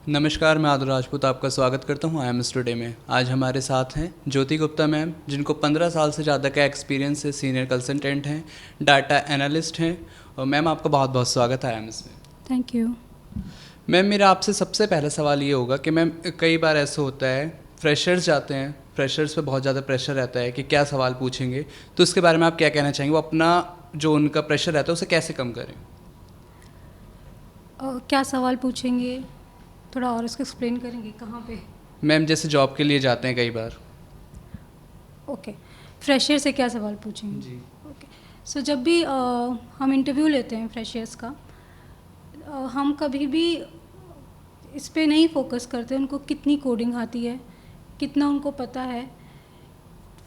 नमस्कार, मैं आदर राजपूत आपका स्वागत करता हूँ आई एम स्टूडे में। आज हमारे साथ हैं ज्योति गुप्ता मैम, जिनको 15 साल से ज़्यादा का एक्सपीरियंस है, सीनियर कंसल्टेंट हैं, डाटा एनालिस्ट हैं। और मैम आपका बहुत बहुत स्वागत है आई एम में। Thank you. मैम मेरा आपसे सबसे पहला सवाल ये होगा कि मैम कई बार ऐसा होता है, फ्रेशर्स जाते हैं, फ्रेशर्स पे बहुत ज़्यादा प्रेशर रहता है कि क्या सवाल पूछेंगे, तो उसके बारे में आप क्या कहना चाहेंगे? वो अपना जो उनका प्रेशर रहता है उसे कैसे कम करें? क्या सवाल पूछेंगे, थोड़ा और इसको एक्सप्लेन करेंगे कहाँ पे? मैम जैसे जॉब के लिए जाते हैं कई बार। ओके, फ्रेशर से क्या सवाल पूछेंगे? जी। ओके, सो जब भी हम इंटरव्यू लेते हैं फ्रेशर्स का, हम कभी भी इस पे नहीं फोकस करते उनको कितनी कोडिंग आती है, कितना उनको पता है।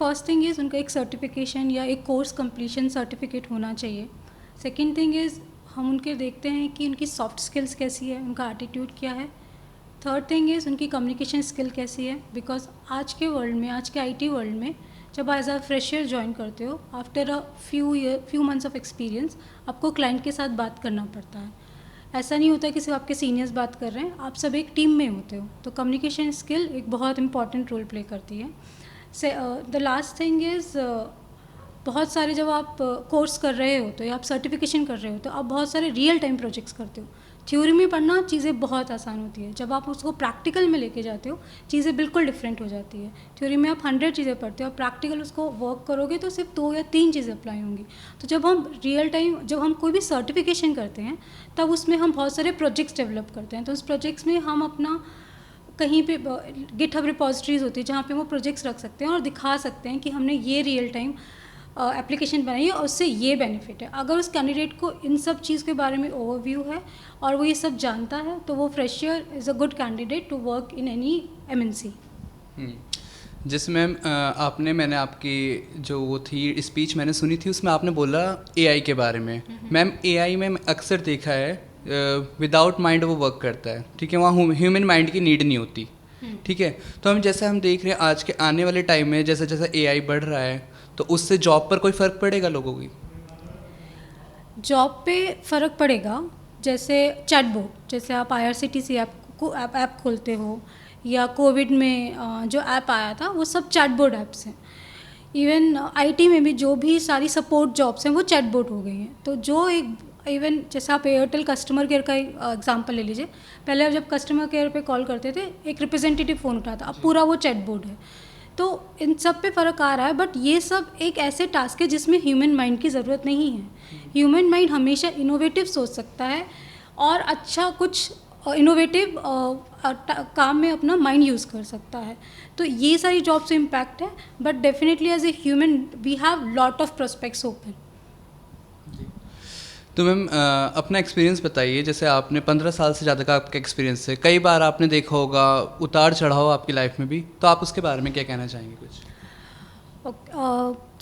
फर्स्ट थिंग इज़ उनका एक सर्टिफिकेशन या एक कोर्स कंप्लीशन सर्टिफिकेट होना चाहिए। सेकंड थिंग इज़ हम उनके देखते हैं कि उनकी सॉफ्ट स्किल्स कैसी है, उनका एटीट्यूड क्या है। थर्ड थिंग इज़ उनकी कम्युनिकेशन स्किल कैसी है, बिकॉज आज के वर्ल्ड में, आज के आईटी वर्ल्ड में जब एज अ फ्रेशर ज्वाइन करते हो, after a few months of experience आपको क्लाइंट के साथ बात करना पड़ता है। ऐसा नहीं होता कि सिर्फ आपके सीनियर्स बात कर रहे हैं, आप सब एक टीम में होते हो, तो कम्युनिकेशन स्किल एक बहुत इंपॉर्टेंट रोल प्ले करती है। से द लास्ट थिंग इज़ बहुत सारे जब आप कोर्स कर रहे हो तो या आप सर्टिफिकेशन कर रहे हो तो आप बहुत सारे रियल टाइम प्रोजेक्ट्स करते हो। थ्योरी में पढ़ना चीज़ें बहुत आसान होती है, जब आप उसको प्रैक्टिकल में लेके जाते हो चीज़ें बिल्कुल डिफरेंट हो जाती है। थ्योरी में आप 100 चीज़ें पढ़ते हो और प्रैक्टिकल उसको वर्क करोगे तो सिर्फ 2 या 3 चीज़ें अप्लाई होंगी। तो जब हम रियल टाइम, जब हम कोई भी सर्टिफिकेशन करते हैं तब उसमें हम बहुत सारे प्रोजेक्ट्स डेवलप करते हैं। तो उस प्रोजेक्ट्स में हम अपना कहीं पे गिटहब रिपोजिटरीज होती है जहाँ पे वो प्रोजेक्ट्स रख सकते हैं और दिखा सकते हैं कि हमने ये रियल टाइम एप्लीकेशन बनाई है और उससे ये बेनिफिट है। अगर उस कैंडिडेट को इन सब चीज़ के बारे में ओवरव्यू है और वो ये सब जानता है तो वो fresher is a good candidate to work in any MNC. जैसे मैम मैंने आपकी जो वो थी स्पीच मैंने सुनी थी, उसमें आपने बोला एआई के बारे में। मैम एआई में अक्सर देखा है विदाउट माइंड वो वर्क करता है, ठीक है, वहाँ ह्यूमन माइंड की नीड नहीं होती, ठीक है। तो हम देख रहे हैं आज के आने वाले टाइम में जैसे जैसे एआई बढ़ रहा है, तो उससे जॉब पर कोई फ़र्क पड़ेगा लोगों की? जॉब पे फ़र्क पड़ेगा, जैसे चैटबॉट, जैसे आप IRCTC ऐप खोलते हो या कोविड में जो ऐप आया था वो सब चैटबॉट ऐप्स हैं। इवन आईटी में भी जो भी सारी सपोर्ट जॉब्स हैं वो चैटबॉट हो गई हैं। तो जो एक इवन जैसे आप एयरटेल कस्टमर केयर का एग्जांपल ले लीजिए, पहले जब कस्टमर केयर पे कॉल करते थे एक रिप्रेजेंटेटिव फ़ोन उठाता, अब पूरा वो चैटबॉट है। तो इन सब पे फ़र्क आ रहा है, बट ये सब एक ऐसे टास्क है जिसमें ह्यूमन माइंड की ज़रूरत नहीं है। ह्यूमन माइंड हमेशा इनोवेटिव सोच सकता है और अच्छा कुछ इनोवेटिव काम में अपना माइंड यूज़ कर सकता है। तो ये सारी जॉब से इम्पैक्ट है, but definitely as a human we have lot of prospects open. तो मैम अपना एक्सपीरियंस बताइए। जैसे आपने 15 साल से ज़्यादा का आपका एक्सपीरियंस है, कई बार आपने देखा होगा उतार चढ़ाव आपकी लाइफ में भी, तो आप उसके बारे में क्या कहना चाहेंगे कुछ?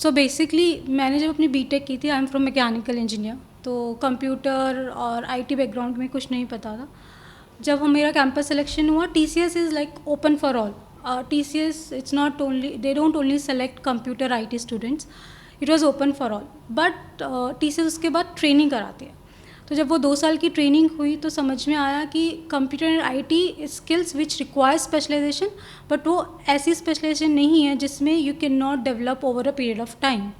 सो बेसिकली मैंने जब अपनी बीटेक की थी, I am from mechanical engineer, तो कंप्यूटर और आईटी बैकग्राउंड में कुछ नहीं पता था। जब मेरा कैंपस सिलेक्शन हुआ, TCS is like open for all. TCS it's not only, they don't only select computer IT students, it was open for all. But TCS उसके बाद ट्रेनिंग कराती है। तो जब वो 2 साल की ट्रेनिंग हुई तो समझ में आया कि computer and IT skills which require specialisation, बट वो ऐसी स्पेशलाइजेशन नहीं है जिसमें you can not develop over a period of time.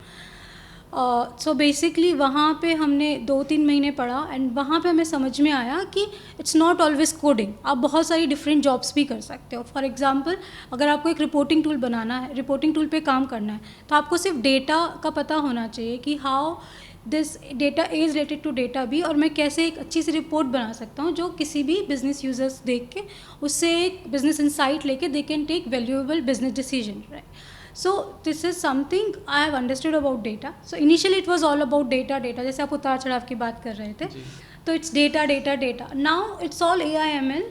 So basically वहाँ पे हमने 2-3 महीने पढ़ा एंड वहाँ पे हमें समझ में आया कि इट्स नॉट ऑलवेज कोडिंग, आप बहुत सारी डिफरेंट जॉब्स भी कर सकते हो। फॉर एग्जांपल, अगर आपको एक रिपोर्टिंग टूल बनाना है, रिपोर्टिंग टूल पे काम करना है, तो आपको सिर्फ डेटा का पता होना चाहिए कि how this data is related to data B, और मैं कैसे एक अच्छी सी रिपोर्ट बना सकता हूँ जो किसी भी बिजनेस यूजर्स देख के उससे एक बिजनेस इंसाइट लेके they can take valuable business decision, right? So this is something I have understood about data. So initially it was all about data. जैसे आप उतार चढ़ाव की बात कर रहे थे, तो it's data. Now it's all AI ML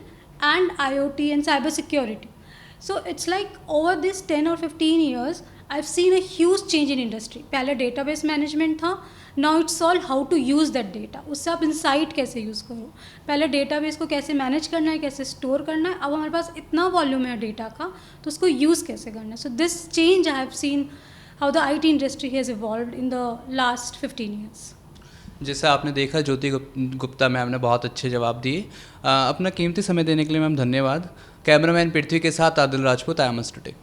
and IoT and cyber security. So it's like over this 10 or 15 years I've seen a huge change in industry. पहले database management था, now it's all how to use that data. उससे आप insight कैसे use करो। पहले database को कैसे manage करना है, कैसे store करना है, अब हमारे पास इतना volume है data का, तो उसको use कैसे करना है। So this change I have seen how the IT industry has evolved in the last 15 years. जैसे आपने देखा ज्योति गुप्ता मैम ने बहुत अच्छे जवाब दिए। अपना कीमती समय देने के लिए मैम धन्यवाद। कैमरामैन पृथ्वी के साथ Adil Rajput, I am today.